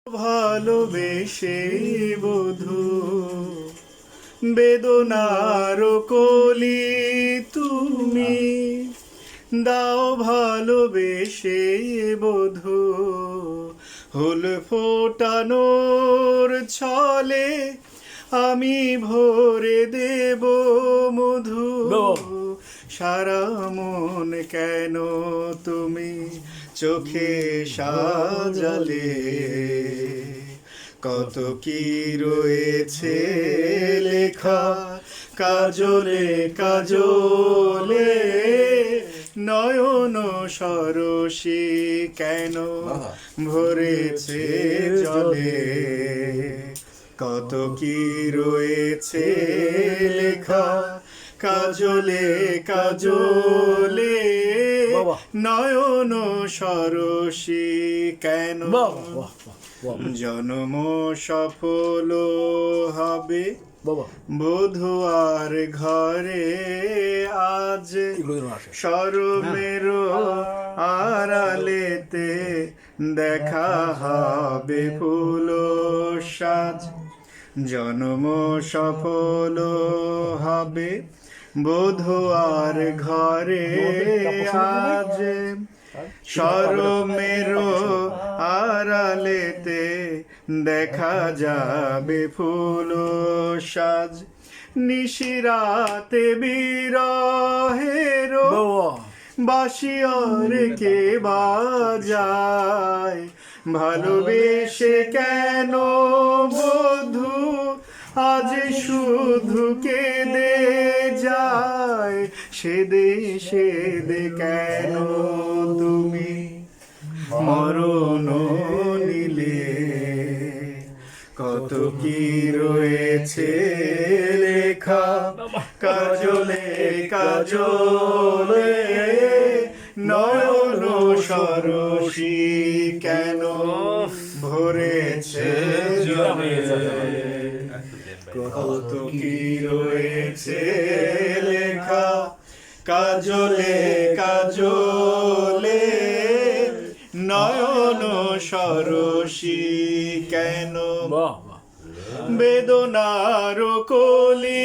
ভালোবেসে বধু বেদনার কলি তুমি দাও ভালোবেসে বধু ফুল ফোটানোর ছলে আমি ভরে দেব মধু সারা মন কেন তুমি চোখে সাজালে কত কি রয়েছে লেখা কাজলে কাজলে নয়ন সরসী কেন ভরেছে জলে কত কি রয়েছে লেখা কাজলে কাজলে নয়ন সরসী কেন জন্ম সফল হবে বধূ আর ঘরে আজ শরমের আড়ালেতে দেখা হবে ফুল সাজ জন্ম সফল হবে বধূ আর ঘরে আজ শরমের আড়ালেতে দেখা যাবে ফুল সাজ নিশিরাতে বিরহের বাঁশির কে বাজায় ভালোবেসে কেন বধূ আজ শুধু কেঁদে যায় সেদে কেন তুমি মরণ নিলে কত কি রয়েছে লেখা কাজলে কাজলে নয়ন সরসী কেন ভরেছে জলে কত কি রয়েছে লেখা কাজলে কাজলে নয়ন সরসী কেন বেদনার কলি